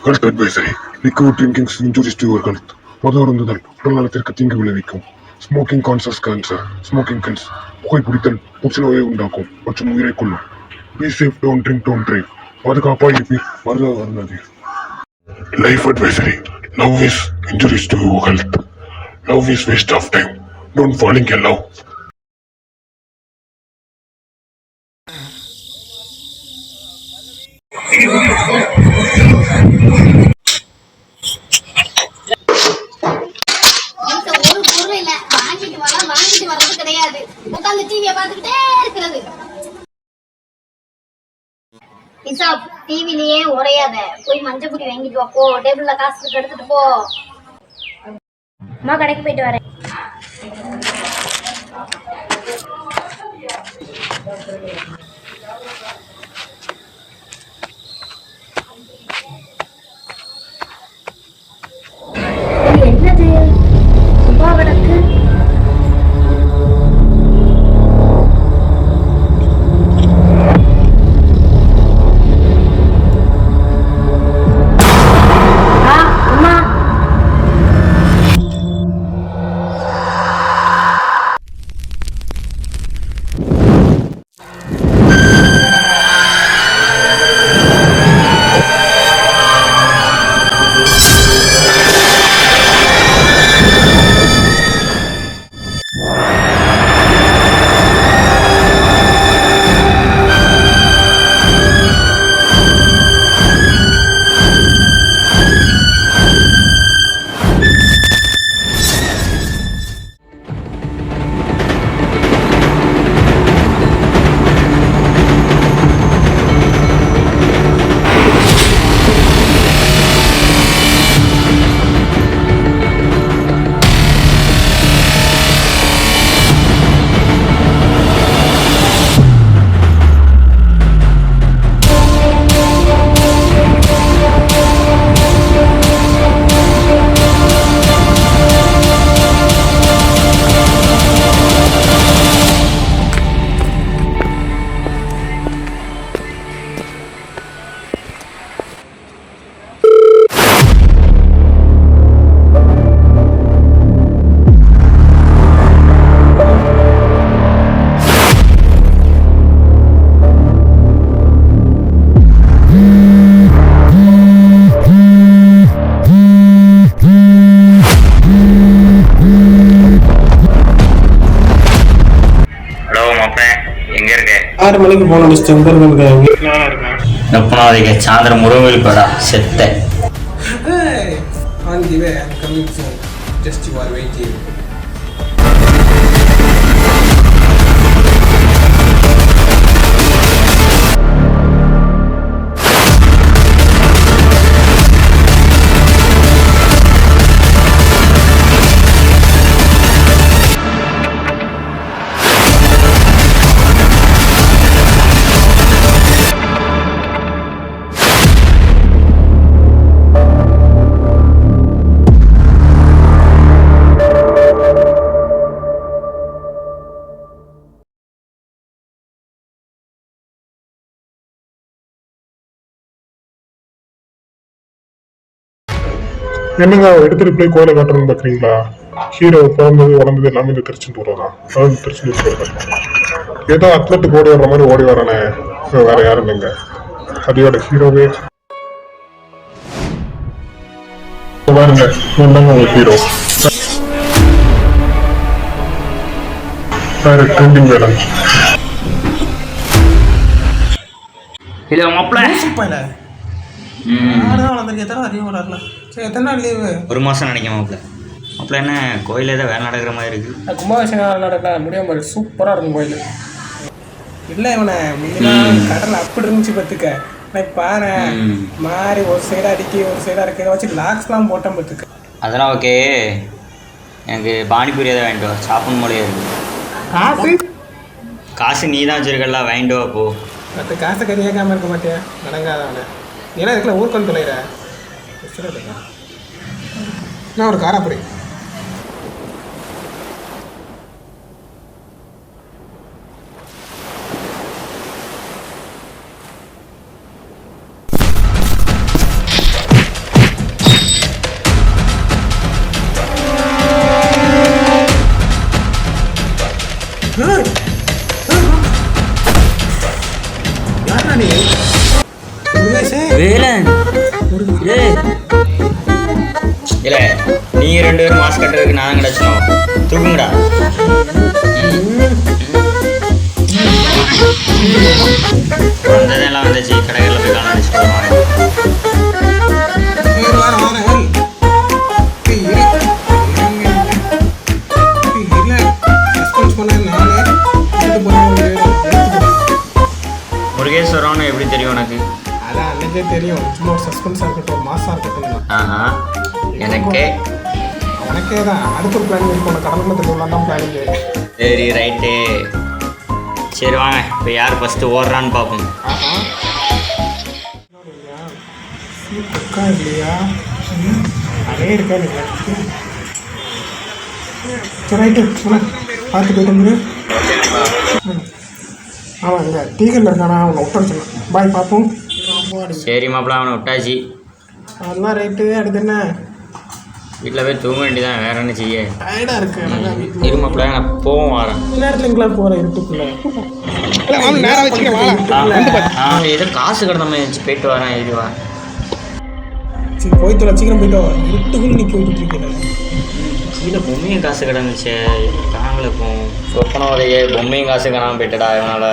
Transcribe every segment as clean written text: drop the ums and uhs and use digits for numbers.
Health advisory. Liquid drinking injurious to your health. மது அருந்துதல் உடல் நலத்திற்கு தீங்கு விளைவிக்கும். Smoking causes cancer. Smoking kills. புகைப்பிடித்தல் புற்றுநோயை உண்டாக்கும் மற்றும் உயிரை கொல்லும். Be safe, don't drink, don't drive. பாதுகாப்பாக இருப்பி வருந்தாதீர். Life advisory. Love is injurious to your health. Love is waste of time. Don't fall in love. டிவிலேயே உரையாத போய் மஞ்சள் பொடி வாங்கிட்டு வா போ. டேபிள்ல காசு எடுத்துட்டு போ. அம்மா கடைக்கு போயிட்டு வரேன். என்னது சும்மா கிடக்கு? மணிக்கு போன எப்பனாதீங்க சாயந்தரம் முருகல் படா செத்த on the way, I'm coming soon. Just you are waiting. என்னங்க எடுத்துட்டு போய் கோயிலை காட்டணும்னு பாக்குறீங்களா? ஹீரோ பிறந்தது வளர்ந்தது எல்லாமே இந்த திருச்செந்தூர் தான். அதாவது திருச்செந்தூர் ஏதோ அத்லெட்டுக்கு ஓடி வர்ற மாதிரி ஓடி வரானே, வேற யாரும் இல்லைங்க. அதோட ஹீரோவே பாருங்க, என்னங்க உங்க ஹீரோ வேற ட்ரெண்டிங் வேலை. இல்ல மாப்பிள்ள ஒரு மாசம் நினைக்க மாப்பிள்ள. மாப்பிள்ள என்ன கோயில் ஏதோ வேலை நடக்கிற மாதிரி இருக்கு. கும்பாபிஷேகம் நடக்க முடியாம சூப்பரா இருக்கும் கோயில். இல்லை இவனை கடல் அப்படி இருந்துச்சு பார்த்துக்க. நான் பாரு மாறி ஒரு சைடாக அடிக்கி ஒரு சைடாக இருக்க வச்சு லாக்ஸ்லாம் போட்டேன் பார்த்துக்க. அதெல்லாம் ஓகே. எனக்கு பானிபூரி எதாவது வாங்கிட்டு வா, சாப்பிடும் போலே இருக்கு. காசு காசு நீ தான் வச்சிருக்கல, வாங்கிட்டு வா போ. மற்ற காசை கறியாக்காமல் இருக்க மாட்டேன், நடங்காதவனை. ஏன்னா இதுக்குள்ள ஊருக்கு வந்து தொலைகிற நான் ஒரு காராப்படி. யாரா நீ முருகேஷே வேலன் ஏய் இல்ல நீ 2 பேரும் மாஸ்க் கட்டுறதுக்கு நான் கிடச்சோம் தூக்குங்கடா வந்ததெல்லாம் வந்துச்சு கடைகளில் போய் காண அடிச்சுட்டு முருகேஸ்வரம்னு எப்படி தெரியும் உனக்கு? அதான் அன்னைக்கே தெரியும், சும்மா ஒரு சஸ்பென்ஸாக இருக்கட்டும் மாசாக இருக்கட்டும். ஆஹா எனக்கே தான் அடுத்த ஒரு பிளானிங் இருக்கும், கடலுக்குள்ள திருவிழா தான் பிளானிங்கு. சரி ரைட்டு, சரி வாங்க இப்போ யார் ஃபஸ்ட்டு ஓடுறான்னு பார்ப்போம். இருக்கா இல்லையா அதே இருக்கா இல்லையா? சரி ரைட்டு பார்த்து போயிட்டு வந்துரு. ஆமாம் இல்லை டீக்கரில் இருக்கானா, அவனை விட்டு வச்சுருந்தேன். பாய் பார்ப்போம். சரி மாப்பிள்ள அவனை விட்டாச்சு. அதெல்லாம் ரைட்டு. அடுத்து என்ன? வீட்டில் போய் தூங்க வேண்டியதான், வேற என்ன செய்ய? டயர்டாக இருக்கு எனக்கு. இரு மாப்பிள்ள நான் போவோம் வரேன். நேரத்தில் எங்கெல்லாம் போகிறேன் இருட்டுக்குள்ள ஏதோ காசு கடை நம்ம வச்சு போயிட்டு வரேன். இதுவா சரி போயிட்டு வர, சீக்கிரம் போயிட்டு வர. இருட்டுக்குள்ள நிற்க விட்டுட்டு இருக்கேன். கீழே பொம்மையும் காசு கிடந்துச்சு காணல. இப்போ சொப்பனோடைய பொம்மையும் காசு காணாமல் போயிட்டடா இவனால.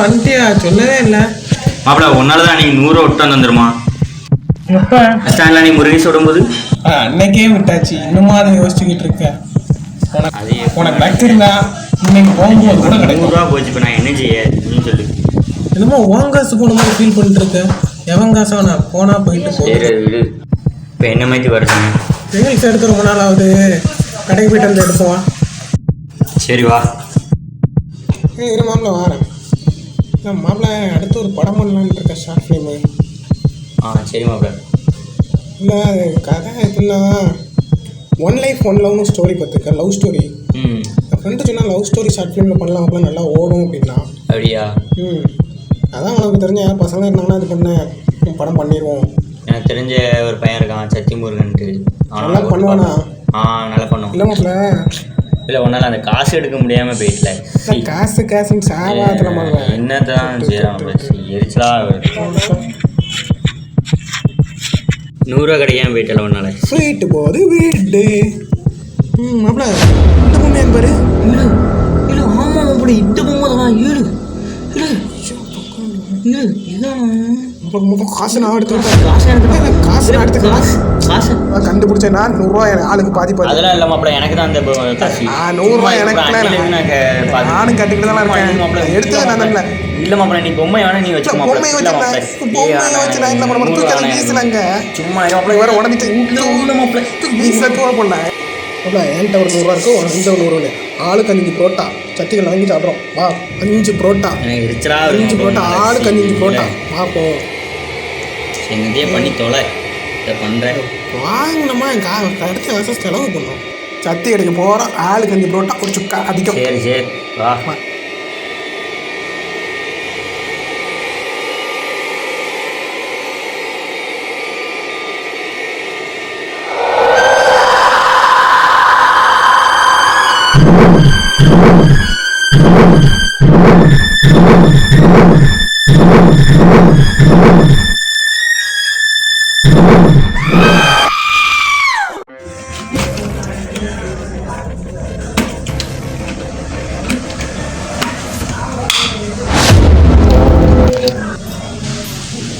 வந்துட்டியா? சொல்லவே இல்லை மாப்பிள்ள. ஒன்னால தான் நீ 100 விட்டு வந்துருமா? எப்போ ஸ்டாண்டில் நீ முருகேஷ் விடும்போது அன்னைக்கே விட்டாச்சு. இன்னுமா அதை யோசிச்சுக்கிட்டு இருக்கேன். உனக்கு லக்கிருந்தா இன்னைக்கு போகும்போது கூட கிடைக்கும். 100 ரூபா போச்சு. இப்போ நான் என்ன செய்ய நீ சொல்லு. என்னமோ உன் காசு போன மாதிரி ஃபீல் பண்ணிட்டு இருக்கேன். எவன் காசா நான் போனால் போயிட்டு சரி விடு. இப்போ என்ன மாதிரி வருதுங்க? ரீல்ஸ் எடுத்து ரொம்ப நாள் ஆகுது. கடைக்கு போயிட்டு வந்து எடுப்போம். சரி வா. இரு மாப்பிள்ள வரேன். மாப்பிள்ள அடுத்து ஒரு படம் பண்ணலான்னு இருக்கேன், ஷார்ட் ஃபிலிமு. சரி மாப்பிள்ள. இல்லை அது கதை எப்படின்னா, 1 லைஃப் 1 லவ்னு ஸ்டோரி பார்த்துருக்கேன். Love story. என் ஃப்ரெண்டு சொன்னால் லவ் ஸ்டோரி ஷார்ட் ஃபிலிமில் பண்ணலாம், அப்படிலாம் நல்லா ஓடும் அப்படின்னா. அப்படியா? அதான் உனக்கு தெரிஞ்ச யார் பசங்க இருந்தாங்கன்னா அது பண்ண படம் பண்ணிடுவோம். எனக்கு தெரிஞ்ச ஒரு பையன் இருக்கான் சத்தியமுருகன்ட்டு. நல்லா பண்ணுவானா? நல்லா பண்ணுவோம். இல்லை மாப்பிள்ள, இல்லை ஒன்றால் அந்த காசு எடுக்க முடியாமல் போயிட்டல. காசுன்னு சாவாத்தில் பண்ணுவேன். என்னதான் செய்யறான் எரிச்சலா. 100 ரூபா கிடைக்காம போயிட்டல ஒன்னால. ஸ்வீட்டு போது வீடு. மாப்பிள்ள இந்த பொம்மை எங்க பாரு. இல்லை இல்லை ஆமாம் அப்படி இந்த பொம்மை தான். ஏழு இல்லை இல்லை இதான் காசு நான் எடுத்து காசு காசு கண்டுபிடிச்சேன். நான் 100 ரூபா ஆளுக்கு பாதி பாதி. அதெல்லாம் இல்லை மாப்பிள்ள, எனக்கு தான் அந்த காசு. 100 ரூபா எனக்கு நானும் கட்டிக்கிட்டு தான் இருக்கேன். எடுத்து நான் இல்லை இல்லை மாப்பிள்ள, நீ பொம்மை வேணா நீ வச்சு பொம்மை வச்சு நான் இந்த மாதிரி தூக்கி வீசுனாங்க. சும்மா வேற உடஞ்சிட்டு வீசுல போடல. என்கிட்ட ஒரு 100 ரூபா இருக்கு, ஒரு 5 100 ரூபா. ஆளுக்கு 5 புரோட்டா சத்திகள் வாங்கி சாப்பிட்றோம். வா 5 புரோட்டா. 5 புரோட்டா ஆளுக்கு 5 புரோட்டா. வா போ. என்னதே பண்ணி தொலை இதை பண்ணுறேன். வாங்கினோமா அடுத்த வருஷம் செலவு பண்ணோம். சத்தி கடைக்கு போகிறோம். ஆளுக்கு 5 புரோட்டா ஒரு சுக்கா அதிகம். சரி சரி வா.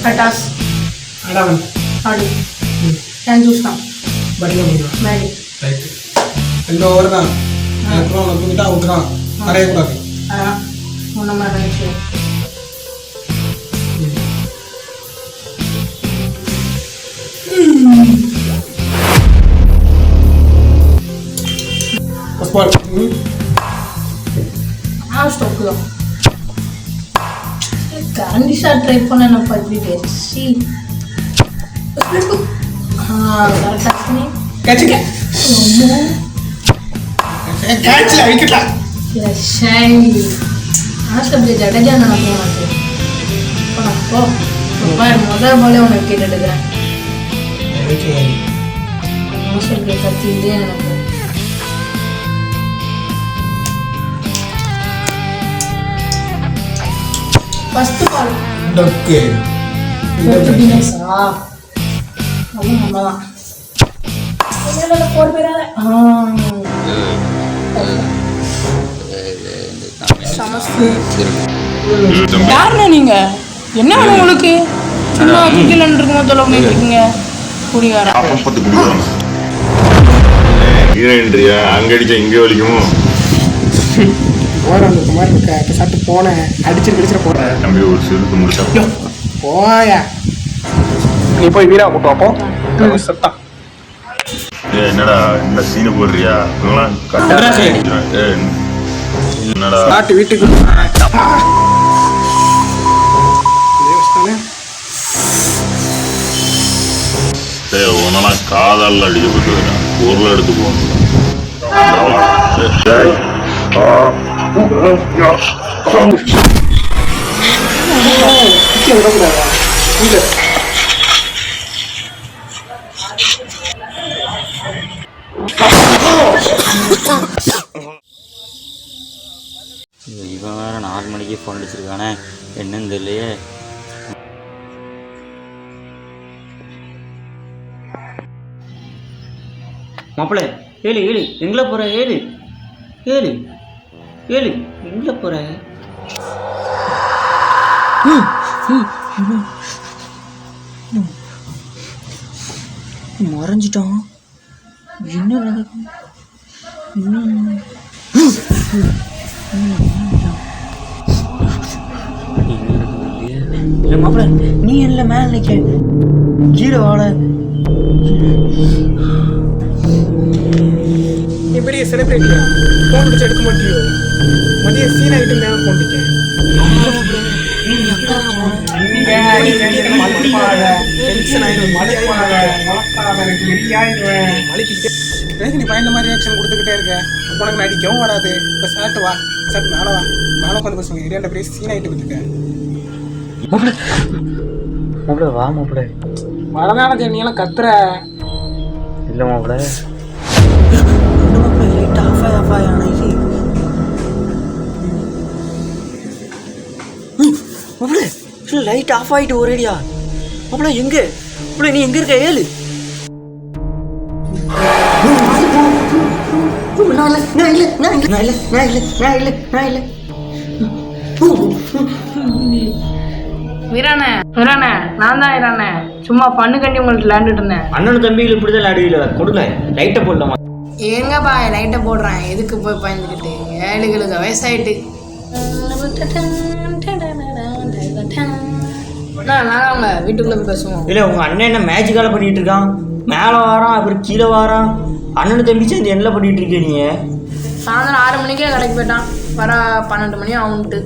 खटास அடாவன் आलू कैन जूस का बढ़िया बढ़िया मैगी ரைட்டு. 2 ஓவர் தான். அப்புறம் அவனை தூக்கிட்டா விட்டுறான். வரையக்கூடாது. उन्होंने मैंने किया பால். हाँ स्टॉप करो கரண்டி ஷாட் ட்ரை பண்ண நான் பார்த்துட்டு சி கரெக்டாக பண்ணி கேட்சுங்க கேட்சில் விக்கெட்டா ஆஸ்டபிள் ஜடேஜா நான் போனேன் அப்போ முதல் போலே உனக்கு கேட்டுட்டுக்கிறேன் மோசம் கத்திட்டே எனக்கு ஃபர்ஸ்ட் பால் ஓகே நம்மதான் போர் பேராத யாருண்ணா நீங்க என்ன வேணும் உங்களுக்கு சும்மா குட்டிலன்னு இருக்கும்போது தொலைவு இருக்கீங்க குடிகார அப்பத்து குடிக்கிறாங்க ஹீரோயின்றியா அங்க அடிச்சா இங்கே வலிக்குமோ போகிறேன் அந்த மாதிரி இருக்க சாப்பிட்டு போனேன் அடிச்சிட்டு போகிறேன் தம்பி ஒரு சிறுத்து முடிச்சா போயா நீ போய் வீரா கூட்டு அப்போ சத்தம் என்னடா இந்த சீனை போடுறியா இவங்கெல்லாம் என்னடா நாட்டு வீட்டுக்கு உன்னெல்லாம் காதால அடிக்கப்பட்டு பொருள் எடுத்து போகணும் இவன் வேற 4 மணிக்கு ஃபோன் அடிச்சிருக்கானே என்னன்னு தெரியலையே. மாப்பிள்ள ஏழு ஏழு எங்கே போகிற ஏழு ஏழு ஏழு எங்கே போகிற மறைஞ்சிட்டான் என்ன நடக்கும் இல்லை மாப்பிள்ள நீ என்ன மேலே நிற்க கீழே வாழ நீ பெரிய செலிபிரிட்டியா ஃபோன் அடிச்சு எடுக்க மாட்டியோ மதிய சீன் ஆகிட்டு மேலே போட்டுட்டேன் நீ பயந்த மாதிரி ரியாக்ஷன் கொடுத்துக்கிட்டே இருக்க உனக்கு நடிக்கவும் வராது. இப்போ சாப்பிட்டு வா சாப்பிட்டு மேலே வா மேலே உட்காந்து பேசுவாங்க ஏரியாண்ட பெரிய சீன் ஆகிட்டு வந்துருக்க மாப்பிள்ள வா மாப்பிள்ள வரதான நீ எல்லாம் கத்துற இல்லை மாப்பிள்ள லைட் ஆஃப் ஆகிட்டு ஒரேடியா மாப்பிள்ள எங்கே மாப்பிள்ள நீ எங்கே இருக்க ஏழு வீரானே வீரானே நான் தான் வீரானே சும்மா பண்ணு கண்டி உங்களுக்கு விளையாண்டுட்டு இருந்தேன். அண்ணனும் தம்பிகள் இப்படி தான் விளையாடுவீங்களா கொடுங்க லைட்டை போடலாமா எங்கப்பா லைட்டை போடுறேன் எதுக்கு போய் பயந்துக்கிட்டு 7 வயசாயிட்டு நாங்க வீட்டுக்குள்ள போய் பேசுவோம். இல்லை உங்கள் அண்ணன் என்ன மேஜிக்கால பண்ணிட்டு இருக்கான் மேலே வாரான் அப்புறம் கீழே வாரான் அண்ணனு தம்பி சேர்ந்து என்ன பண்ணிட்டு இருக்கீங்க நீங்க சாயந்தரம் 6 மணிக்கே கடைக்கு போயிட்டான் வர 12 மணி ஆகுன்ட்டு.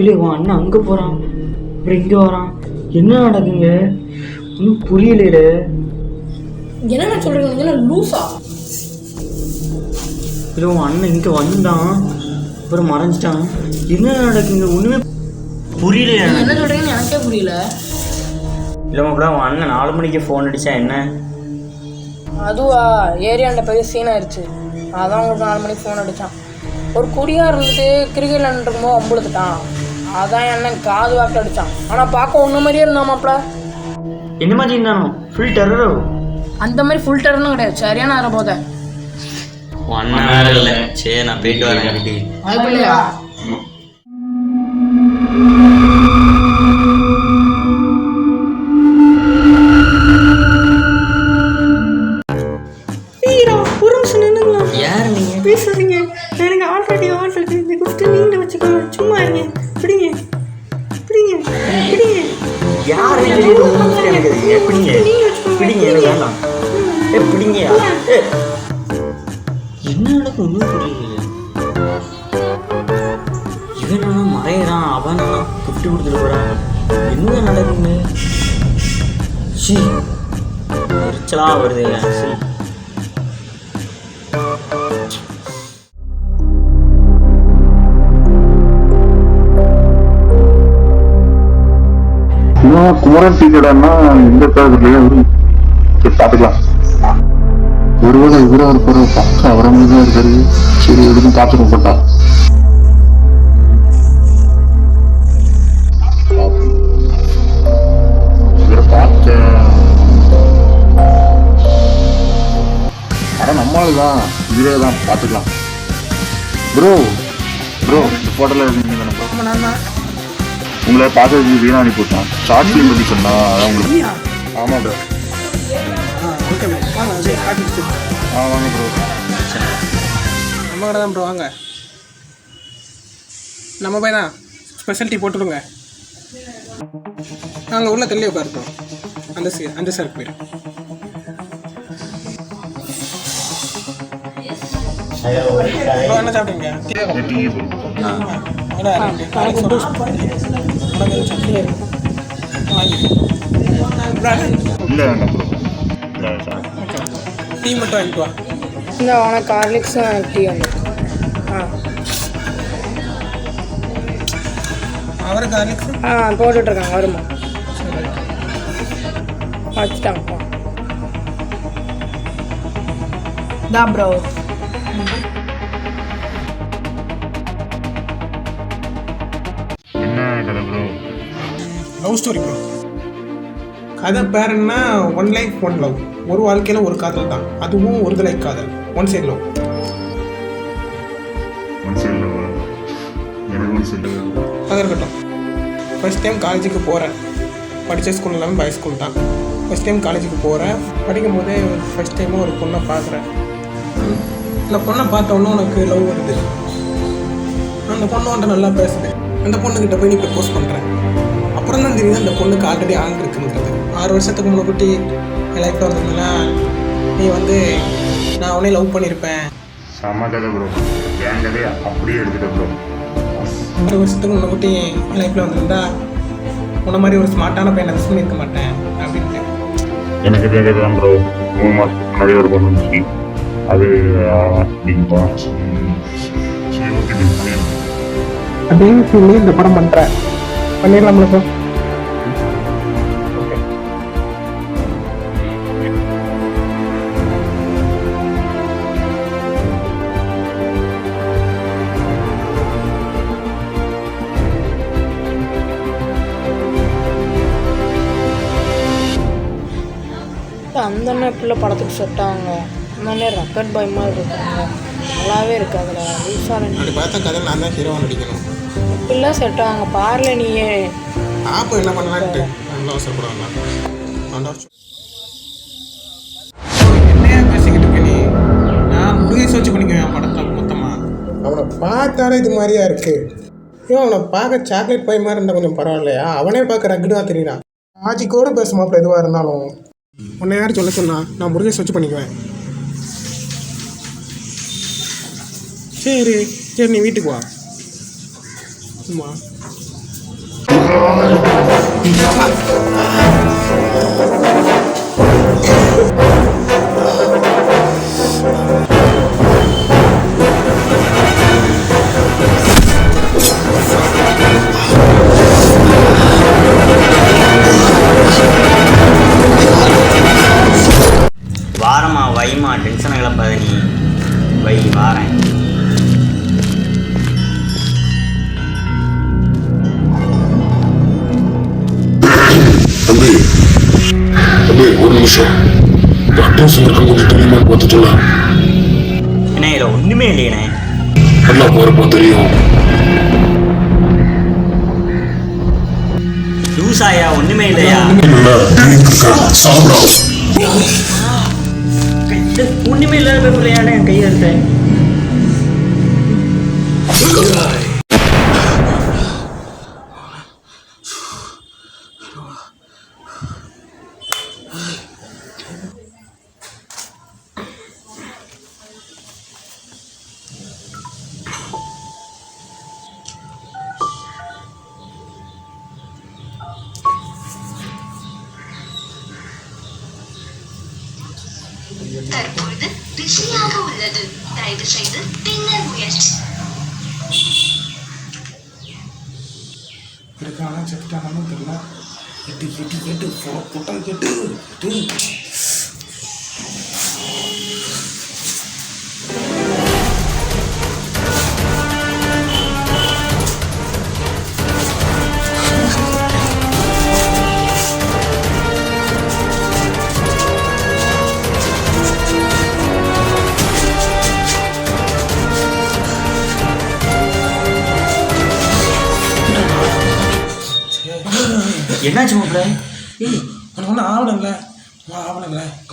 இல்லை உன் அண்ணன் அங்கே போகிறான் அப்புறம் இங்கே வரான் என்ன நடக்குங்க ஒன்றும் புரியல. என்ன சொல்றீங்க லூசா? இல்லை உன் அண்ணன் இங்கே வந்தான் அப்புறம் மறைஞ்சிட்டான் என்ன நடக்குங்க ஒன்றுமே புரியல. என்ன சொல்றீங்கன்னு எனக்கே புரியல. இல்லை மாப்பிள்ள உன் அண்ணன் 4 மணிக்கு ஃபோன் அடித்தா என்ன அதுவா ஏரியாண்ட பெரிய சீன் ஆயிடுச்சு அதான் உங்களுக்கு 4 மணிக்கு ஃபோன் அடித்தான். ஒரு குடியாக இருந்துட்டு கிரிக்கெட் விளையாண்டுருக்கும்போது அம்புழுத்துட்டான் அதான் என்ன காது வாக்கு அடித்தான். ஆனால் பார்க்க ஒன்று மாதிரியே இருந்தான் மாப்பிள்ள. என்ன மாதிரி இருந்தானோ ஃபுல் டெரரோ அந்த மாதிரி ஃபுல் டெரர்னும் கிடையாது சரியான அரை போத உன் அண்ணன் இல்லை சரி நான் போயிட்டு வரேன் வீட்டுக்கு. அதுக்குள்ளையா யார் நீங்க பேசுறீங்க? எனக்கு ஆல்ரெடி இந்த கிஃப்ட் நீங்க வச்சுக்கோங்க சும்மா இருங்க. பிடிங்க பிடிங்க பிடிங்க. யார் எப்படிங்க பிடிங்க எனக்கு வேண்டாம் பிடிங்க என்ன நடக்கும் ஒன்றும் புரியல. இவன் மறையிறான் அவன் கிஃப்ட் கொடுத்துட்டு போகிறாங்க. என்ன நடக்குங்க? ஷீ எரிச்சலாக வருதுங்க. ஷீ குமரன் டீச்சர்னா இந்த காலத்துலயே பார்த்துக்கலாம். ஒருவேளை இவரா இருப்பாரு, பக்கம் அவரை தான் இருக்காரு. சரி எதுக்கும் பார்த்துட்டு போட்டா இவரை பார்த்தேன். ஆனா நம்மளுதான் இவரே தான் பார்த்துக்கலாம். ப்ரோ ப்ரோ இந்த போட்டோல இருக்கீங்க தானே ப்ரோ? ஆமாம் நான் தான். உங்களை பார்க்கறதுக்கு வீணா அனுப்பிவிட்டான். ஷார்ட் ஃபிலிம் பற்றி சொன்னா அதான் உங்களுக்கு. ஆமா ப்ரோ. ஓகே ப்ரோ வாங்க. சரி காட்டி வாங்க ப்ரோ. நம்ம கடை தான் ப்ரோ வாங்க. நம்ம போய் தான் ஸ்பெஷல் டீ போட்டுருங்க. நாங்கள் உள்ள தெளிய உட்காருக்கோம். அந்த சாருக்கு போயிடும். ப்ரோ என்ன சாப்பிட்டீங்க? Tea bro. இல்லை வேண்டாம் ப்ரோ. டீ மட்டும் வாங்கிட்டு வா. இந்த உனக்கு ஹார்லிக்ஸும் டீ வந்து அவருக்கு அலெக்ஸ் போட்டுட்ருக்காங்க. வருமா வச்சுட்டாங்கப்பா. தான் ப்ரோ. என்ன கதை ப்ரோ? Love story bro. கதை பேர் என்ன? One life one love. ஒரு வாழ்க்கையில் ஒரு காதல் தான், அதுவும் ஒரு தலை காதல். One side love. அது இருக்கட்டும். ஃபஸ்ட் டைம் காலேஜுக்கு போகிறேன். படித்த ஸ்கூல் எல்லாமே பாய் ஸ்கூல் தான். ஃபஸ்ட் டைம் காலேஜுக்கு போகிறேன். படிக்கும் போதே ஃபஸ்ட் டைமாக ஒரு பொண்ணை பார்க்குறேன். அந்த பொண்ணை பார்த்தோன்னே உனக்கு லவ் வருது. அந்த பொண்ணு வந்துட்டு நல்லா பேசுது. அந்த பொண்ணுக்கிட்ட போய் நீ ப்ரப்போஸ் பண்ணுறேன். அப்புறம் தான் தெரியுது அந்த பொண்ணுக்கு ஆல்ரெடி ஆள் இருக்குங்கிறது. 6 வருஷத்துக்கு முன்னாடி என் லைஃப்பில் வந்ததுனால நீ வந்து நான் உடனே லவ் பண்ணியிருப்பேன். செம்ம கதை ப்ரோ. என் கதையை அப்படியே எடுத்துட்டேன் ப்ரோ. 6 வருஷத்துக்கு முன்னாடி என் லைஃப்பில் வந்திருந்தா உன்ன மாதிரி ஒரு ஸ்மார்ட்டான பையனை மிஸ் பண்ணியிருக்க மாட்டேன் அப்படின்ட்டு. எனக்கு இதே கதை தான் ப்ரோ. 3 மாதத்துக்கு முன்னாடி ஒரு பொண்ணு இருந்துச்சு. அது அதே சீன்லேயே இந்த படம் பண்ணுறேன். பண்ணிடலாம்ல ப்ரோ? அந்த அண்ணன் இப்படிலாம் படத்துக்கு செட் ஆகுங்க. அந்த அண்ணன் ரக்கட் பாய் மாதிரி இருக்காங்க. நல்லாவே இருக்கு. அதில் ரீசாலன் அப்படி பார்த்தா கதை நான் தான் ஹீரோவாக நடிக்கணும். இப்படிலாம் செட் ஆகுங்க. பாருல நீயே ஆப்பு என்ன பண்ணலான்ட்டு நல்லா அவசரப்படுவாங்க. என்னையா பேசிக்கிட்டு இருக்க நீ? நான் முருகேஷ் வச்சு பண்ணிக்குவேன் படத்தை மொத்தமாக. அவனை பார்த்தாலே இது மாதிரியா இருக்கு. ஏன் அவனை பார்க்க சாக்லேட் பை மாதிரி இருந்தால் கொஞ்சம் பரவாயில்லையா? அவனே பார்க்க ரகுடு தான் தெரியுறான். ஆஜிக்கோட பேசுமாப்பில் எதுவாக இருந்தாலும் உன்னை யாரும் சொல்ல சொன்னா? நான் முருகேஷ் வச்சு பண்ணிக்குவேன். சரி சரி நீ வீட்டுக்கு வா. ஆமாம் வாரமா வைமா டென்ஷனை கிளப்பாத நீ. வை வாரேன். தம்பி தம்பி ஒரு நிமிஷம். இந்த அட்ரஸ் இருக்க கொஞ்சம் தெரியுமான்னு பார்த்து சொல்ல. என்ன இதில் ஒன்றுமே இல்லையண்ணே. நல்லா போகிறப்போ தெரியும். லூசாயா? ஒன்றுமே இல்லையா? சாப்பிடும் ஒன்றுமே இல்லாத பேப்பர்லையாட என் கையை எடுத்தேன். தற்பொழுது பிஸியாக உள்ளது. தயவு செய்து பின்னர் முயற்சி. இருக்கானா செத்துட்டானு தெரியல. எட்டு போட்டா எட்டு. என்னாச்சு மாப்பிள்ள? உனக்கு ஒன்றும் ஆகலைங்கள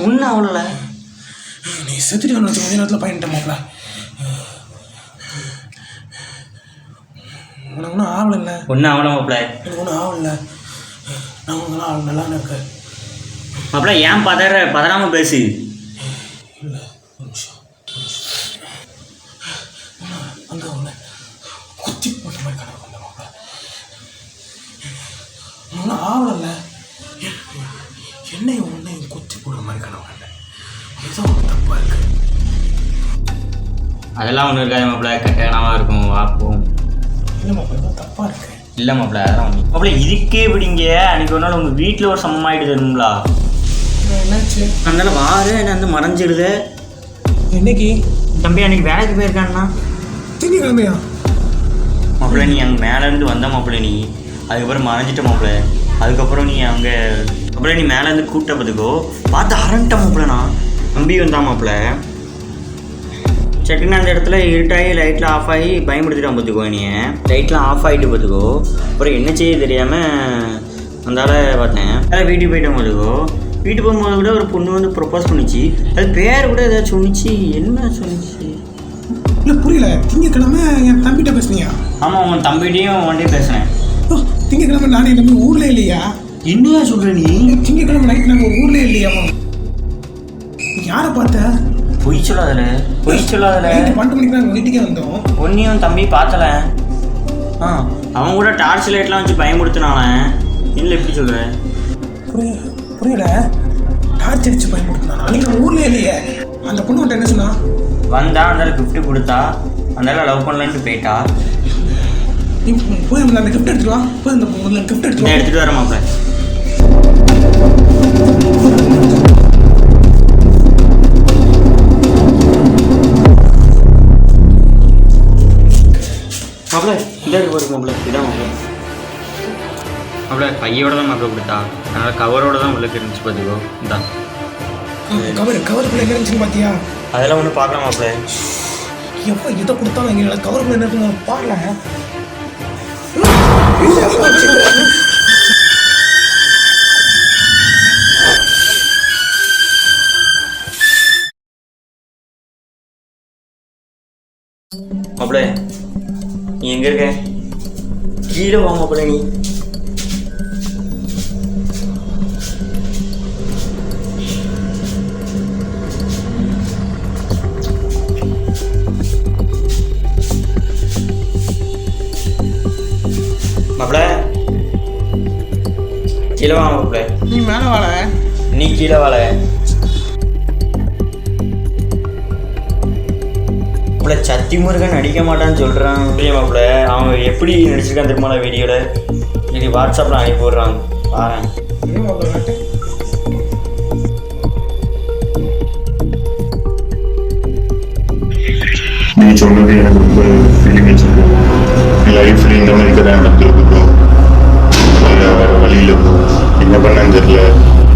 ஒன்றும் ஆகல. நீ செத்துட்டு நினச்சி கொஞ்ச நேரத்தில் பயன்ட்டேன் மாப்பிள்ள. உனக்கு ஒன்றும் ஆகலைல்ல? ஒன்றும் ஆகல மாப்பிள்ள. எனக்கு ஒன்றும் ஆகல. நான் உங்களாம் நல்லா இருக்கேன் மாப்பிள்ள. ஏன் பதறாமல் பேசு. இல்லை ஒரு நிமிஷம் அங்கே ஒன்று குத்தி போட்ட மாதிரி கனவு வந்த மாப்பிள்ள. ஒன்றும் ஆகலைல்ல? என்னையும் ஒன்றையும் குத்தி போடுற மாதிரி கனவு கண்டேன். ஏதோ தப்பாக இருக்கு. அதெல்லாம் ஒன்றும் இருக்காது மாப்பிள்ள. கட்டணமாக இருக்கும். வாப்போம். இல்லை மாப்பிள்ள ஏதோ தப்பாக இருக்கு. இல்லை மாப்பிள்ள அதெல்லாம் ஒன்று மாப்பிள்ள. இதுக்கே இப்படிங்க அன்றைக்கி ஒரு நாள் உங்கள் வீட்டில் ஒரு சமமாகிட்டு தருங்களா? என்னாச்சு? அதனால வாரு என்ன வந்து மறைஞ்சிடுது. என்னைக்கு? தம்பி அன்றைக்கி வேலைக்கு போயிருக்கான்னா? திங்கக்கிழமையா? மாப்பிள்ள நீ அங்கே மேலேருந்து வந்த மாப்பிள்ள. நீ அதுக்கப்புறம் மறைஞ்சிட்ட மாப்பிள்ள. அதுக்கப்புறம் நீ அங்கே அப்புறம் நீ மேலேருந்து கூப்பிட்ட பார்த்துக்கோ. பார்த்து அரண்ட மாப்பிள்ளண்ணா. தம்பி வந்தா மாப்பிள்ள. சட்டுன்னு அந்த இடத்துல இருட்டாகி லைட்லாம் ஆஃப் ஆகி பயன்படுத்திட்டான் பார்த்துக்கோ. நீ லைட்லாம் ஆஃப் ஆகிட்டு பார்த்துக்கோ. அப்புறம் என்ன செய்ய தெரியாமல் அந்தால பார்த்தேன். அதான் வீட்டுக்கு போயிட்டேன் பார்த்துக்கோ. வீட்டுக்கு போகும்போது கூட ஒரு பொண்ணு வந்து ப்ரொப்போஸ் பண்ணிச்சு. அது பேர் கூட ஏதாச்சும் சொன்னிச்சு. என்ன சொன்னிச்சு? இல்லை புரியல. திங்கக்கிழமை என் தம்பிகிட்ட பேசுனியா? ஆமாம் உன் தம்பிகிட்டையும் ஒன்டே பேசுனேன். திங்கக்கிழமை நானே தம்பி ஊரில் இல்லையா? என்னையா சொல்கிற நீ? திங்கக்கிழமை நைட் நாங்கள் ஊரில் இல்லையாமா? யாரை பார்த்த? பொய் சொல்லாதல. பொய் சொல்லாதல. 12 மணிக்கு நாங்கள் வீட்டுக்கே வந்தோம். ஒன்றையும் தம்பி பார்த்தல. அவன் கூட டார்ச் லைட்லாம் வச்சு பயமுடுத்தினால. இல்லை எப்படி சொல்கிற? புரியல. டார்ச் அடிச்சு பயன்படுத்தினா அன்றைக்கி ஊரில் இல்லையே. அந்த பொண்ணு மட்டும் என்ன சொன்னா? வந்தா அந்த கிஃப்ட் கொடுத்தா அந்த லவ் பண்ணலான்ட்டு போயிட்டா. நீ போய் அந்த கிஃப்ட் எடுத்துட்டு வா. போய் அந்த முதல்ல கிஃப்ட் எடுத்துகிட்டு வர மாப்பிள்ள. மாப்பிள்ள இந்த எடுத்து போயிருக்கு மாப்பிள்ள. இதான் மாப்பிள்ள. மாப்பிள்ள பையோட தான் மாப்பிள்ள கொடுத்தா. அதனால் கவரோட தான் உங்களுக்கு இருந்துச்சு பார்த்துக்கோ. இதான் கவருக்குள்ள என்ன இருந்துச்சுன்னு பார்த்தியா? அதெல்லாம் ஒன்றும் பார்க்கலாம் மாப்பிள்ள. எப்போ இதை கொடுத்தாலும் எங்களை கவருக்குள்ள என்ன இருக்குன்னு பாடல. மாப்பிள்ள நீ எங்க இருக்க? கீழே வா மாப்பிள்ள. நீ மாப்பிள்ள கீழே வா மாப்பிள்ள. நீ மேலே வாழ. நீ கீழே வாழ. மாப்பிள்ள சத்தி முருகன் நடிக்க மாட்டான்னு சொல்கிறான். புரிய மாப்பிள்ள அவன் எப்படி நடிச்சிருக்கான் தெரியுமா வீடியோவில்? இது வாட்ஸ்அப்பில் அனுப்பி விட்றான். பாரு நீ சொன்னது எனக்கு ரொம்ப ஃபீலிங் வச்சிருக்கு. லைஃப்ல இந்த மாதிரி கதை நடந்துருக்கோம். வேற வழியில போ. என்ன பண்ணான்னு தெரியல.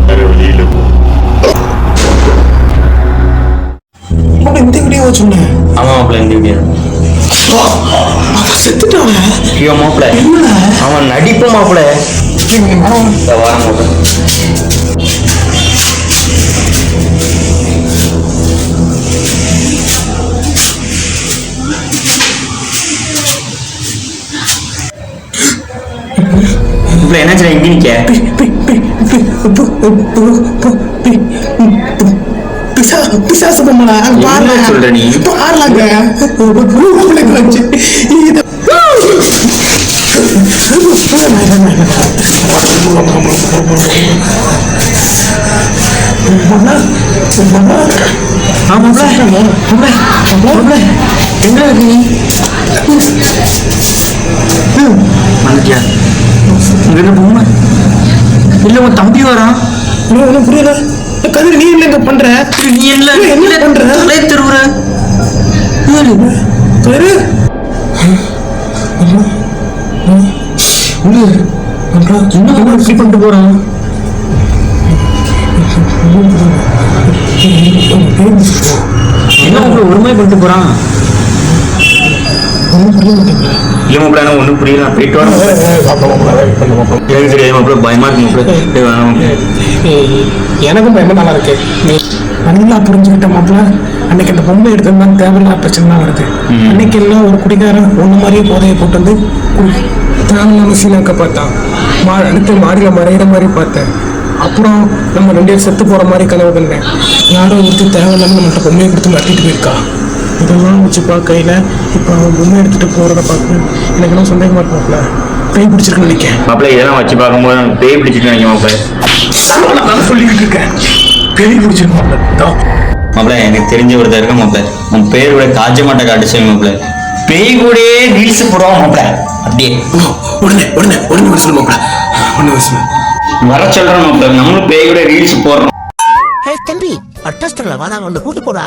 வேற வழியில போ. இந்த வீடியோ சொன்னேன். ஆமாம் மாப்பிள்ள இந்த வீடியோ செத்துட்டான். ஐயோ மாப்பிள்ள அவன் நடிப்பு மாப்பிள்ள. வர மாப்பிள்ள. இப்போ என்னாச்சு இங்கே நிற்க? பிசாசு பொம்மலா சொல்ற நீ? பாருலாங்க எங்க இருக்கு நீ வந்துட்டியா? இங்க என்ன பொம்மை இல்ல உன் தம்பி வரான். ஒன்றும் புரியல. கதிர் நீ என்ன பண்ற? நீ என்ன பண்ற? தலை திருவுற கதிர் என்ன பண்ணிட்டு போறான்? என்ன உங்களை ஒருமை பண்ணிட்டு போறான்? ஒன்றும் புரியல. போயிட்டு வர தெரியாது. பயமா இருக்கு. எனக்கும் பயமா நல்லா இருக்கு. நல்லா புரிஞ்சுக்கிட்ட மாப்பிள்ள. அன்னைக்கு அந்த பொம்மை எடுத்திருந்தாலும் தேவையில்லாத பிரச்சனை தான் வருது. அன்னைக்கு எல்லாம் ஒரு குடிகாரன் ஒண்ணு மாதிரியே போதையை போட்டு வந்து தேவையில்லாம சீனாக்க பார்த்தான். அடுத்து மாடியில மறையிற மாதிரி பார்த்தேன். அப்புறம் நம்ம 2 பேரும் செத்து போற மாதிரி கனவு கண்டேன். யாரோ ஒருத்தி தேவையில்லாம நம்மகிட்ட பொம்மையை கொடுத்து மாட்டிட்டு போயிருக்கா. இதெல்லாம் வச்சு பார்க்கையில இப்போ அவன் பொம்மை எடுத்துட்டு போறத பார்த்து எனக்கு எல்லாம் சந்தேகமா இருப்பாப்ல. பேய் பிடிச்சிருக்குன்னு நினைக்கிறேன் மாப்பிள்ள. இதெல்லாம் வச்சு பார்க்கும்போது பேய் பிடிச்சிட்டு நினைக்க மாப்பிள்ள. நான் சொல்லிக்கிட்டு இருக்கேன் பேய் பிடிச்சிருப்பாப்ல. மாப்பிள்ள எனக்கு தெரிஞ்ச ஒருத்தர் இருக்க மாப்பிள்ள. உன் பேர் கூட காய்ச்ச மாட்டை காட்டு செய்யும் மாப்பிள்ள. பேய் கூட ரீல்ஸ் போடுவான் மாப்பிள்ள. அப்படியே உடனே உடனே உடனே வர சொல்லு மாப்பிள்ள. உடனே வர சொல்லு. வர சொல்றோம் மாப்பிள்ள. நம்மளும் பேய் கூட ரீல்ஸ் போடுறோம். தம்பி அட்டாஸ்டர்ல வாடா வந்து கூட்டு போடா.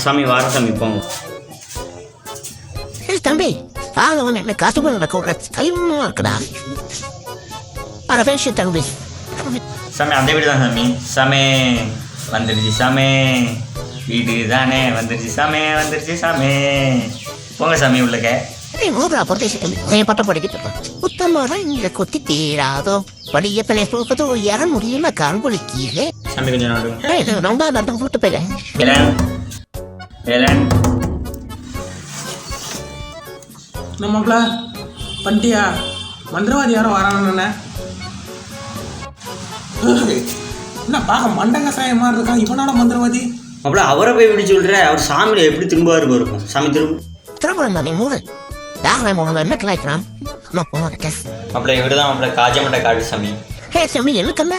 சாமி வார சாமி போங்க. தம்பி ஆகவன் என்ன காசு பண்ண கூட தைரியமா இருக்குடா. அட பேச தம்பி. சாமி அந்த வீடு தான் சாமி. சாமி வந்துருச்சு சாமி. வீடு தானே வந்துருச்சு சாமி. வந்துருச்சு சாமி. போங்க சாமி உள்ளக்க. மூடா பொறுத்தை பட்ட படிக்கிட்டு உத்தமரம் இங்க கொத்தி தீராதோ படிய பிள்ளை போக்கதோ யார முடியல கால்பொழி கீழே. சாமி கொஞ்சம் நாடு ரொம்ப நட்டம் போட்டு போயிட்டேன். நம்மள பண்டியா மந்திரவாதி யாரும் வரான்னு என்ன பார்க்க மண்டங்க சாயம் மாதிரி இருக்கா. இவனோட மந்திரவாதி அப்படியே அவரை போய் எப்படி சொல்ற? அவர் சாமியில எப்படி திரும்புவாரு இருக்கும். சாமி திரும்ப நீ மூடு யாரை மூணு என்ன கிளாய்க்கிறான் அப்படியே இவருதான் அப்படியே காஜமட்டை காட்டு சாமி. தம்பி எனக்கல்ல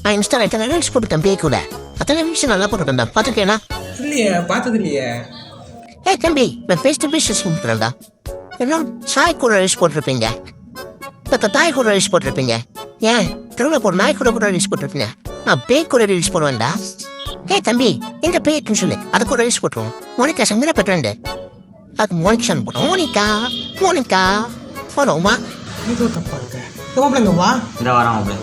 நான் இன்ஸ்டால எத்தனை ரீல்ஸ் போட்டுட்டேன் பேய் கூட. அத்தனை விஷயம் நல்லா போட்டுட்டேன் பார்த்துருக்கேனா? இல்லையே பார்த்தது இல்லையே. தம்பி நான் ஃபேஸ் டு ஃபேஸ் கும்பிட்டுறேன்டா. எல்லாம் சாய் கூட ரீல்ஸ் போட்டிருப்பீங்க. இப்போ தாய் கூட ரீல்ஸ் போட்டிருப்பீங்க. ஏன் திருவிழா போட நாய் கூட ரீல்ஸ் போட்டிருப்பீங்க. நான் பேய் கூட ரீல்ஸ் போடுவேன்டா. தம்பி எங்க பேய்க்குன்னு சொல்லு அதை கூட ரீல்ஸ் போட்டுருவோம். மோனிகா சங்கர பெற்றேன் அது மோனிகான்னு போட்டோம். மோனிகா மோனிகா போனோமா ஏதோ தப்பா இருக்கு. மாப்பிள்ளைங்க வா இந்த வாரம் மாப்பிள்ள.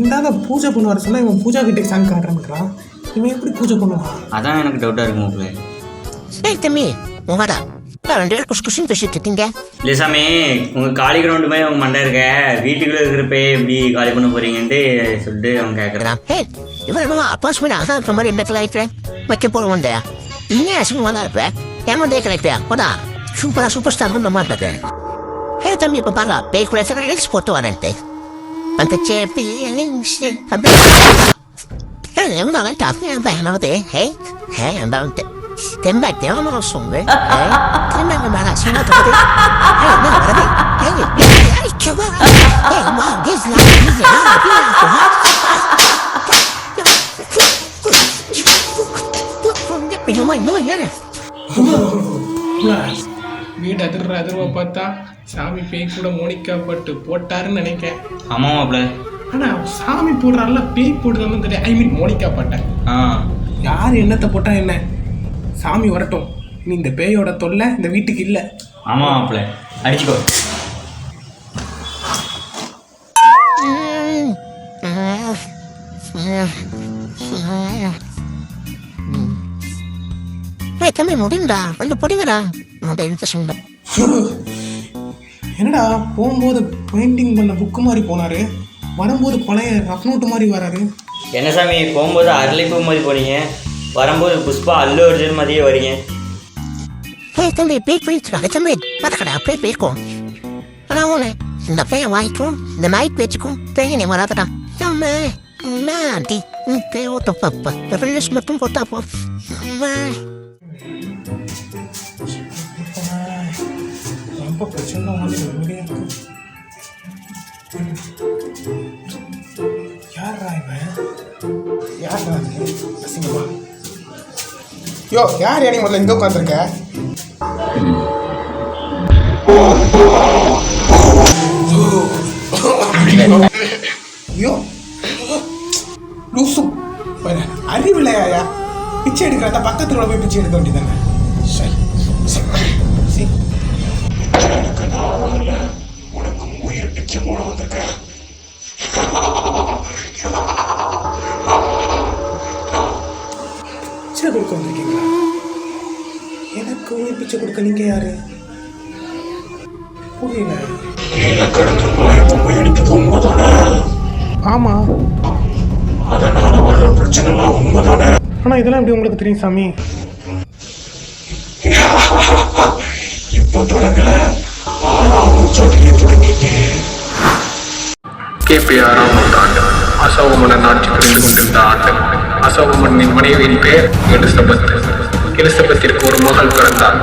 இந்தாத பூஜை பண்ணுவார் சொன்னா இவன் பூஜா கிட்டே சாங் காட்டுறான்றான். இவன் எப்படி பூஜை பண்ணுவான்? அதான் எனக்கு டவுட்டா இருக்கு மாப்பிள்ள. தம்பி வாடா 2 பேரும் குஷ் குஷின்னு பேசிட்டு இருக்கீங்க. இல்லை சாமி உங்க காலி கிரவுண்டு மாதிரி உங்க மண்டை இருக்க வீட்டுக்குள்ள இருக்கிறப்ப எப்படி காலி பண்ண போறீங்கன்ட்டு சொல்லிட்டு அவன் கேட்கறான். இவன் என்னவா அப்பாஸ் பண்ணி அதான் இருக்கிற மாதிரி என்ன கிடைக்கிறேன் வைக்க போட வந்தேன். இன்னும் அசுமா தான் இருப்பேன். ஏமாந்தே கிடைப்பேன். போடா சூப்பரா சூப்பர் ஸ்டார் நம்ம மாட்டேன். தம்பி இப்போ பாரா பேய் கூட ரீல்ஸ் போட்டு வரேன்ட்டு அந்த சேப்பி எவ்வளோ டாப்பே ஹே ஹே அந்த தெம்பாக் தேவனோ சொங்கு தெம்பாங்க மேலே சொன்னா என்ன வரது வீடு அதிர்வா பார்த்தா சாமி பேய் கூட மோனிகா பட்டு போட்டாருன்னு நினைக்கிறேன். ஆமா மாப்பிள்ள. ஆனா சாமி போடுறாருல பேய் போடுறான்னு தெரியும். ஐ மீன் மோனிகா போட்டேன். யார் என்னத்தை போட்டா என்ன சாமி வரட்டும். நீ இந்த பேயோட தொல்லை இந்த வீட்டுக்கு இல்லை. ஆமா மாப்பிள்ள அடிச்சுக்கோ. தம்பி முடிந்தா வந்து படிங்கடா. என்னடா போகும்போது பெயிண்டிங் பண்ண புக்கு மாதிரி போனாரு, வரும்போது பழைய ரஃப் நோட்டு மாதிரி வராரு. என்ன சாமி போகும்போது அரளிப்பூ மாதிரி போனீங்க, வரும்போது புஷ்பா அல்லு அர்ஜுன் மாதிரியே வரீங்க. தம்பி பேய் போயிட்டு தம்பி பார்த்துக்கடா அப்படியே போயிருக்கோம். ஆனால் உன இந்த பேயை வாங்கிக்கும் இந்த நாய் பேச்சுக்கும் பேய் நீ வராதடா. ஆண்டி பேய் ஓட்ட பாப்பா ரிலீஸ் மட்டும் போட்டா போ. ரொம்ப பிரச்சனை மாதிரி இருக்கு. யாரா இவன்? யோ யார் நீ முதல்ல இங்கே உட்காந்துருக்க? ஐயோ லூசு அறிவில்லையா? பிச்சை எடுக்கிறத பக்கத்துல போய் பிச்சை எடுக்க வேண்டியதானே? பிச்சை கொடுக்க வந்திருக்கீங்களா? எனக்கு உயிர் பிச்சை கொடுக்க நீங்க யாரு? புரியல. ஆமா, ஆனா இதெல்லாம் எப்படி உங்களுக்கு தெரியும் சாமி? கிபி 6ஆம் நூற்றாண்டு அசோக மன்னன் ஆட்சி புரிந்து கொண்டிருந்த ஆண்டு அசோக மன்னனின் மனைவியின் பெயர் எலிசபெத். எலிசபெத்திற்கு ஒரு மகள் பிறந்தார்,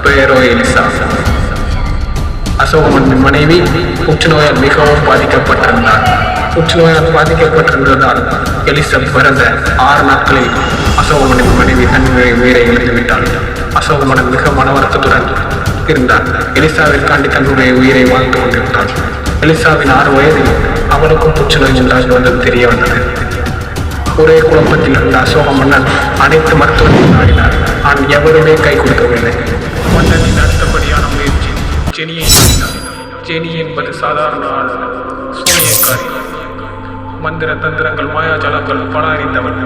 பெயரோ எலிசா. அசோக மன்னனின் மனைவி புற்றுநோயால் மிகவும் பாதிக்கப்பட்டிருந்தார். புற்றுநோயால் பாதிக்கப்பட்டிருந்ததால் எலிசா பிறந்த 6 நாட்களில் அசோக மன்னனின் மனைவி தன் உயிரை இழந்துவிட்டாள். அசோக மன்னன் மிக மன வருத்தத்துடன் இருந்தார். எலிசாவிற்காண்டி தன்னுடைய உயிரை வாழ்ந்து கொண்டிருந்தாள். எலிசாவின் 6 வயதில் அவனுக்கும் புற்றுநோய் உண்டாகி வந்தது தெரிய வந்தது. ஒரே குழப்பத்தில் இருந்த அசோக மன்னன் அனைத்து மருத்துவத்தையும் நாடினார். ஆனால் எவருமே கை கொடுக்கவில்லை. மன்னனின் அடுத்தபடியான முயற்சி ஜெனியை நாடினார். ஜெனி என்பது சாதாரண ஆள், சூனியக்காரி. மந்திர தந்திரங்கள் மாயாஜாலங்கள் பல அறிந்தவன்.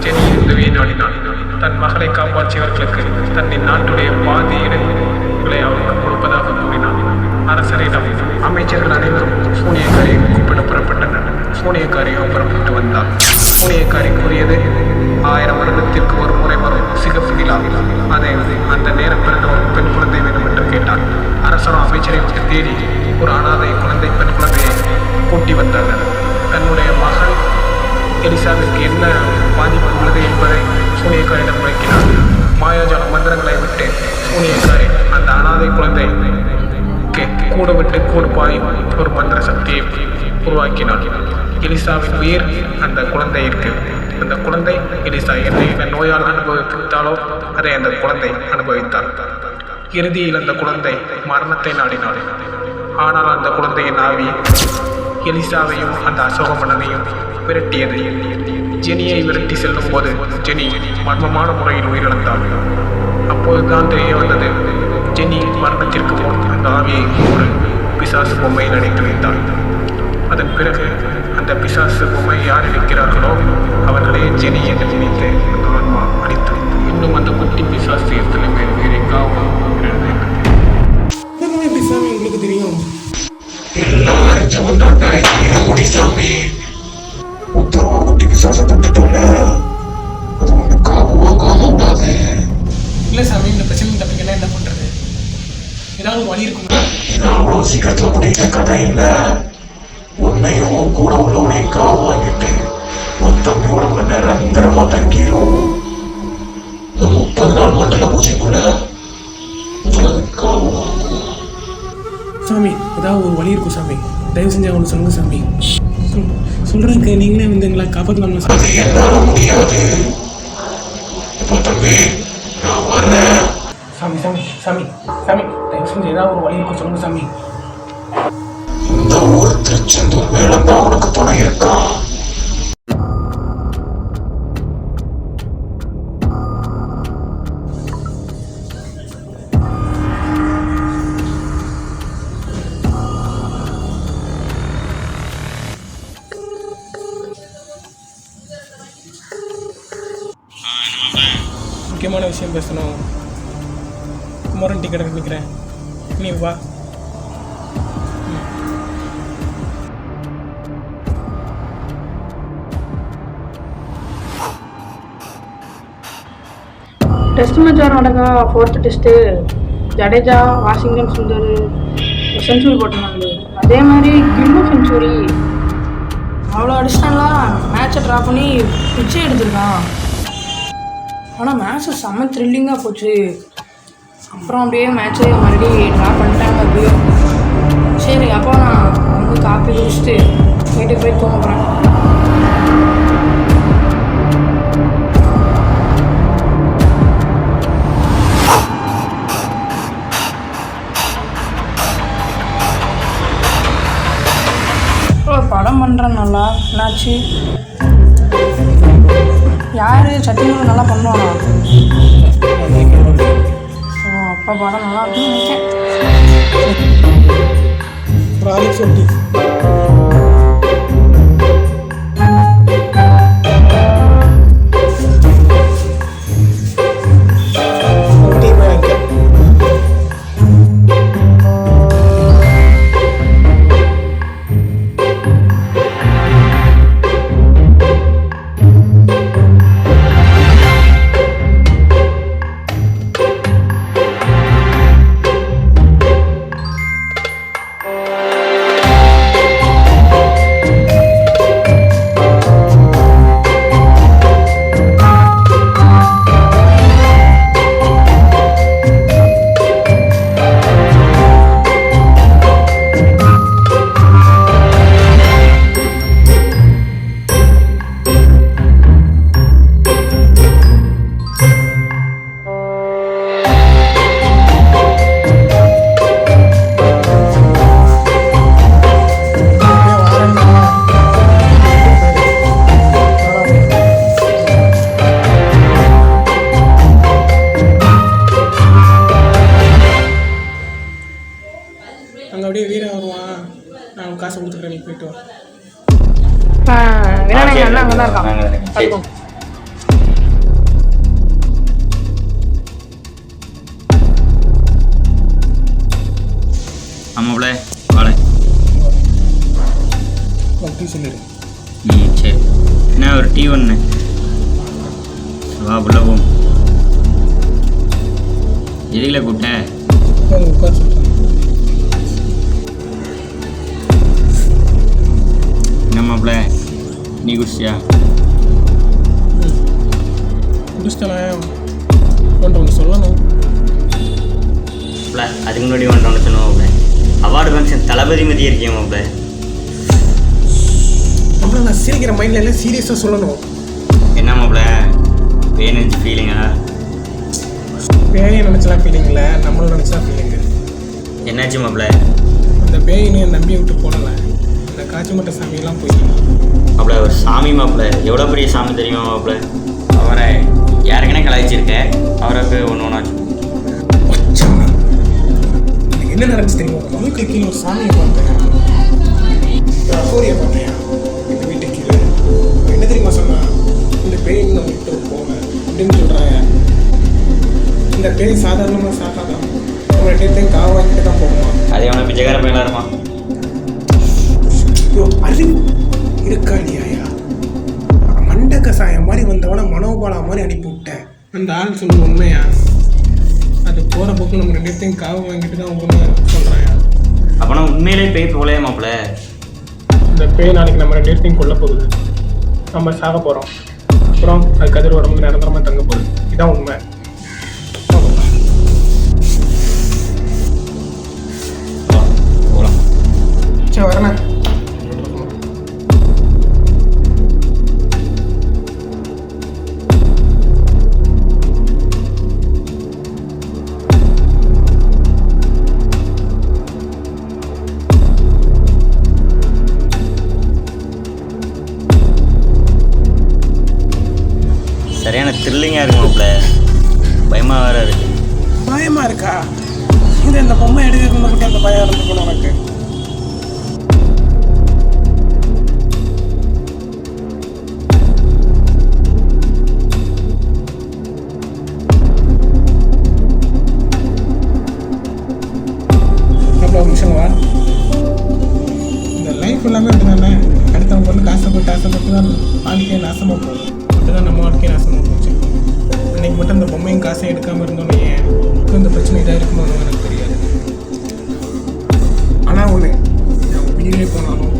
ஜெனியின் உதவியை நாடினான். தன் மகளை காப்பாற்றியவர்களுக்கு தன்னின் நாட்டுடைய பாதி இடங்களை அவருக்கு கொடுப்பதாக கூறினான். அரசரிடம் அமைச்சர்கள் அனைவரும் சூனியக்காரியை கூப்பிட புறப்பட்டனர். சூனியக்காரியோ புறப்பட்டு வந்தார். சூனியக்காரி கூறியது 1000 வருடத்திற்கு ஒரு முறை வரும் சிகப்பு நிலா. அதை அந்த நேரம் பிறந்த ஒரு பெண் குழந்தை வேண்டும் என்று கேட்டார். அரசரும் அமைச்சரை விட்டு தேடி ஒரு அனாதை குழந்தை பெண் குழந்தையை கூட்டி வந்தனர். தன்னுடைய மகள் எலிசாவிற்கு என்ன பாதிப்பு உள்ளது என்பதை சூனியக்காரிடம் விளக்கினார். மாயாஜால மந்திரங்களை விட்டு சூனியக்காரி அந்த அனாதை குழந்தை கூட விட்டு கூடு பாயும் ஒரு மந்திர சக்தியை உருவாக்கினார். எலிசாவின் உயிர் அந்த குழந்தையிற்கு. அந்த குழந்தை எலிசா என்ன நோயால் அனுபவித்தாலோ அதை அந்த குழந்தை அனுபவித்தார். இறுதியில் அந்த குழந்தை மரணத்தை நாடினாள். ஆனால் அந்த குழந்தையின் ஆவி எலிசாவையும் அந்த அசோக மன்னனையும் விரட்டியது. ஜெனியை விரட்டி செல்லும் போது ஜெனி மர்மமான முறையில் உயிரிழந்தாள். அப்போதுதான் தெரிய வந்தது, ஜெனி மரணத்திற்கு முன் அந்த ஆவியை ஒரு பிசாசு பொம்மையில் அடைத்து வைத்தாள். அதன் பிறகு அந்த பிசாசு பொம்மை யார் இருக்கிறார்களோ அவர்களே ஜெனி என்று நினைத்து அந்த ஆன்மா அடித்து இன்னும் அந்த குட்டி பிசாசு எத்தனை பேர் உயிரை காவும் உங்களுக்கு தெரியும்? இல்ல சாமி, இந்த பிரச்சனை தப்பிக்கலாம் என்ன பண்றது? ஏதாவது வழி இருக்கும்? சீக்கிரத்துல முடிக்கிற கதை இல்ல. உன்னையும் கூட உள்ளவனையும் காவு வாங்கிட்டு மொத்தம் 3 மணி நேரம் நிரந்தரமா தங்கிடும். 30 நாள் மண்டல பூஜைக்குள்ள காவு வாங்கும். சாமி, ஏதாவது ஒரு வழி இருக்கும் சாமி, தயவு செஞ்சு அவனு சொல்லுங்க சாமி. சொல்றதுக்கு நீங்களே வந்து எங்களை காப்பாற்றலாம்னு அது என்னால முடியாது. இப்போ தம்பி நான் வர்றேன். சாமி சாமி சாமி சாமி, தயவு செஞ்சு ஏதாவது ஒரு வழி இருக்கும் சொல்லுங்க சாமி. இந்த ஊர் திருச்செந்தூர் வேளம் தான் உனக்கு துணை இருக்கான். முக்கியமான விஷயம் பேசணும். குமரன் டிக்கெட் நிற்கிறேன், நீ வா. டெஸ்ட் மேட்ச் வர நடக்கா. 4th test Jadeja, Washington Sundar century போட்டிருந்தாங்க. அதே மாதிரி கில்லு செஞ்சுரி அவ்வளோ அடிஷ்னலாக மேட்சை ட்ரா பண்ணி பிச்சை எடுத்திருக்கான். ஆனால் மேட்ச்சு செம்ம த்ரில்லிங்காக போச்சு. அப்புறம் அப்படியே மேட்ச்சை மறுபடியும் ட்ரா பண்ணிட்டாங்க அப்படியே. சரி, அப்போ நான் வந்து காப்பி குடிச்சிட்டு வீட்டுக்கு போய் தூங்க போகிறேன். படம் பண்ணுறேன் நல்லா. என்னாச்சு? யார் சத்தியமூலம் நல்லா பண்ணுவானா? ஓ அப்போ படம் நல்லா இருக்குன்னு நினைச்சேன். ப்ராஜெக்ட் சொல்லி அங்கே அப்படியே வீரன் வருவான். நான் காசை கொடுத்துக்கிறேன், நீ போயிட்டு வா. விநாயகர் அண்ணா அங்கே தான் இருக்கான். சரி. ஆமாப்ல வாழ. டீ சொல்லிடு. சரி. என்ன ஒரு டீ ஒன்று வா புள்ள போ. எதுக்குல கூப்பிட்டேன்? உட்கார சொல்கிறேன். என்னம்மாப்ல நீ குடிச்சியா? குடிச்சிட்டேன். ஒன்று சொல்லணும். அதுக்கு முன்னாடி ஒன்று சொன்னோம்ல, அவார்டு ஃபங்க்ஷன் தளபதி மதியம் இருக்கேன் மாப்ள. அப்புறம் நான் சிரிக்கிற மைண்டில் எல்லாம் சீரியஸாக சொல்லணும். என்ன மாப்ள பேய் நினச்சி ஃபீலிங்கா? பேயை நினச்சலாம் ஃபீலிங் இல்லை, நம்மளும் நினச்சலாம் ஃபீலிங்கு. என்னாச்சு மாப்ள? அந்த பேயினே நம்பி விட்டு போனல, இந்த காட்சி மட்ட சாமியெல்லாம் போய் மாப்ள ஒரு சாமி மாப்ள. எவ்வளோ பெரிய சாமி தெரியுமா மாப்ள? அவரை யாருக்குன்னே கலாய்ச்சிருக்க. அவருக்கு ஒன்று ஒன்றாச்சு. என்ன நடந்துச்சு தெரியுமா? மதுக்கு கீழே ஒரு சாமியை பார்த்தேன், சூரிய பார்த்தேன் எங்கள் வீட்டு கீழே. என்ன தெரியுமா சொன்னா, இந்த பேய் நம்ம விட்டு போவேன் அப்படின்னு சொல்கிறாங்க. இந்த பேய் சாதாரணமாக சாக்காதான், நம்ம ரெண்டையும் காவ வாங்கிட்டு தான் போகுமா? அதே அவனை பிச்சைக்கார பையனாக இருமா? அறிவு இருக்கா இல்லையா? மண்ட கசாயம் மாதிரி வந்தவனை மனோபாலா மாதிரி அனுப்பி விட்டேன். அந்த ஆள் சொல்லுங்க உண்மையா? அது போகிற போக்கு நம்ம ரெண்டையும் காவ வாங்கிட்டு தான் உண்மை சொல்கிறாங்க. அப்போனா உண்மையிலே பேய் போகலையே மாப்ள. இந்த பேய் நாளைக்கு நம்ம ரெண்டையும் கொல்ல போகுது, நம்ம சாக போகிறோம். அப்புறம் அது கதிர் உடம்புக்கு நிரந்தரமாக தங்க போகுது. இதுதான் உண்மை. போகலாம். சரி வரேண்ணே. சரியான த்ரில்லிங்காக இருக்கு மாப்ள. பயமாக வேறு இருக்கு. பயமாக இருக்கா? இது இந்த பொம்மை எடுக்கிறதுக்கு மட்டும் அந்த பயம் இருந்துக்கணும் உனக்கு. அப்புறம் நிமிஷம் வா. இந்த லைஃப் எல்லாமே அப்படி தானே. அடுத்தவங்க வந்து ஆசைப்பட்டு தான் வாழ்க்கையை நாசமாக போகும். அப்படிதான் நம்ம வாழ்க்கையை நாசமாக போச்சு. அன்னைக்கு மட்டும் இந்த பொம்மையும் காசை எடுக்காமல் இருந்தோன்னே இந்த பிரச்சனை இதாக இருக்கணும்னு எனக்கு தெரியாது. ஆனால் ஒன்று, நான் உயிரே போனாலும்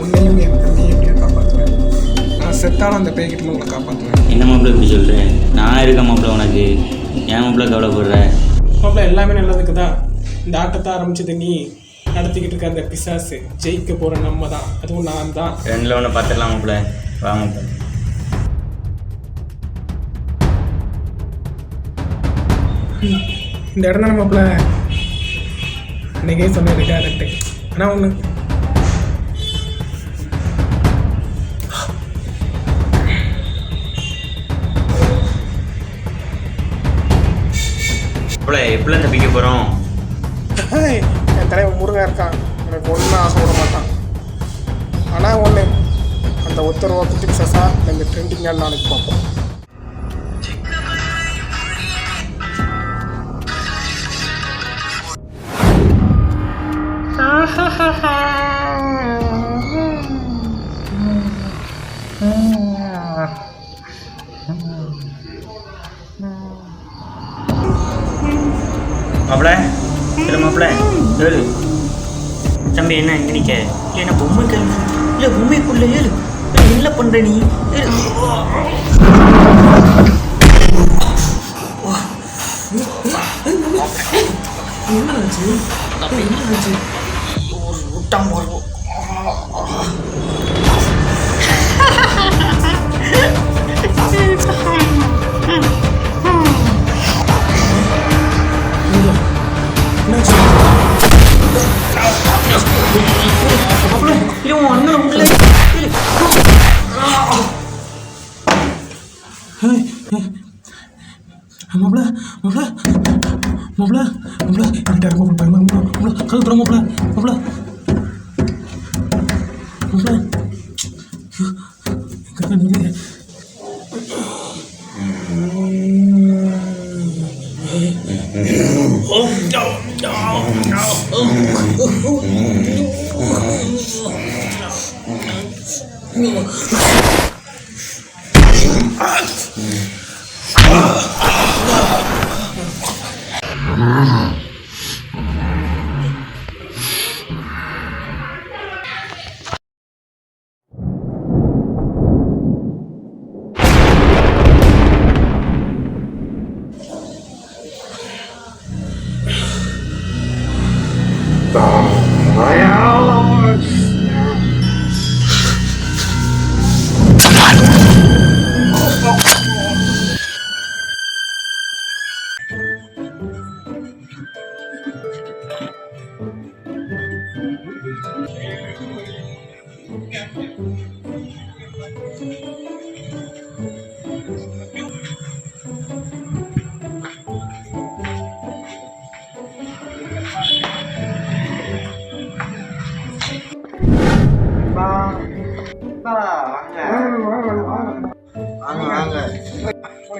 உன்னையும் என் தம்பியை எப்படியா காப்பாற்றுவேன். நான் செத்தாலும் அந்த பேய்கிட்ட உங்களை காப்பாற்றுவேன். என்ன மாப்ள இப்படி சொல்கிறேன்? நான் இருக்கேன் மாப்ள உனக்கு. ஏன் மாப்ள கவலைப்படுற? மாப்ள எல்லாமே நல்லதுக்கு தான். இந்த ஆட்டத்தை ஆரம்பிச்சது நீ, நடத்திக்கிட்டு இருக்க அந்த பிசாசு. ஜெயிக்க போகிற நம்ம தான், அதுவும் நான் தான். ரெண்டில் ஒன்று பார்த்துடலாம் மாப்ள. வா மாப்ள. இந்த இடம் தான் மாப்ள. அன்னைக்கே சொன்னது கரெக்டு. ஆனால் ஒன்று, அவ்வளோ எப்படிலாம் தப்பிக்க போகிறோம்? என் தலைவன் முருகன் இருக்கான், எனக்கு ஒன்றும் ஆசைப்பட மாட்டான். ஆனால் ஒன்று, அந்த ஒத்தரவா குட்டி சசா இந்த ட்ரெண்டிங் நாளைக்கு பார்ப்போம். மாப்பிள்ள இல்லை மாப்பிள்ள ஏழு தம்பி என்ன இங்கே நிற்க? இல்லை என்ன பொம்மை கல்வி இல்லை பொம்மைக்குள்ள ஏழு என்ன பண்ணுற நீ? என்னாச்சு? விட்டான் போடுவோம்.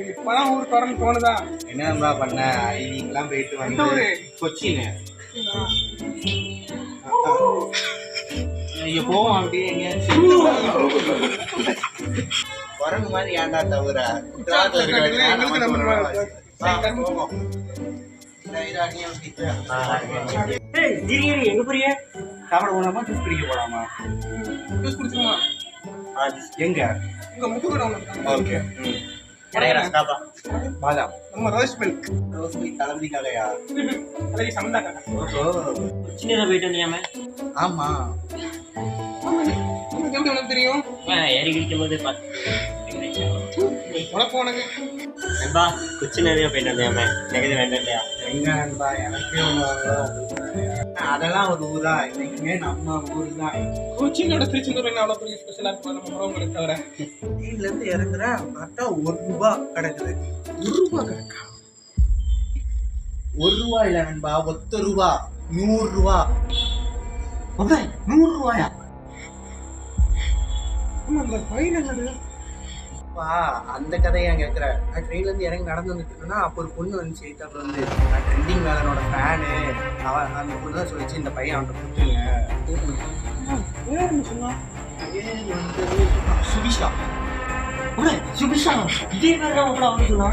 இப்பதான் ஊருக்கு வரன்னு தோணுதா? என்னப்பா பண்ண? ஐவிக்கெல்லாம் போயிட்டு வந்து கொச்சின் இங்க போவோம். அப்படியே எங்கேயாச்சும் குரங்கு மாதிரி ஏன்டா தவிர எங்க போறிய? சாப்பிட போலாமா? ஜூஸ் குடிக்க போலாமா? ஜூஸ் குடிச்சுமா? எங்க? உங்க முக்கு. ஓகே. பாதாம் நம்ம ரோஸ் மில்க். ரோஸ் மில்க் தலைமுடிக்காகயா? அதை சமந்தாக்கா. ஓஹோ, சின்னதாக போயிட்டு வந்தியாம? ஆமா. உங்களுக்கு எப்படி உனக்கு தெரியும்? ஏறி கிடிக்கும் போது பார்த்து உனக்கு உனக்கு நண்பா கொச்சி நிறைய போயிட்டு வந்தியாம? எனக்கு இது வேண்டாம் இல்லையா? எங்க நண்பா, எனக்கே அதெல்லாம் ஒரு ஊரா? இன்னைக்குமே நம்ம ஊர் தான். கொச்சினோட திருச்செந்தூர் என்ன அவ்வளோ பெரிய ஸ்பெஷலாக இருக்கும் நம்ம உறவுங்களுக்கு தவிர. வீட்ல இருந்து இறங்குற பார்த்தா ₹1 கிடக்குது. ₹1 கிடக்கா? ₹1 இல்ல நண்பா, ₹1 ₹100. அதான் ₹100. அந்த பையன் என்னது? அந்த கதையை கேட்குற. நான் ட்ரெயின்ல இருந்து இறங்கி நடந்து வந்துட்டு இருக்கேன்னா அப்போ ஒரு பொண்ணு வந்துச்சு. அப்புறம் வந்து நான் ட்ரெண்டிங் வேலனோட ஃபேனு. அந்த பொண்ணு தான் சொல்லிச்சு இந்த பையன் அவன்கிட்ட கொடுத்துருங்க. வேறு சொன்னா சுபிஷா. சுபிஷா இதே மாதிரி தான் சொன்னா.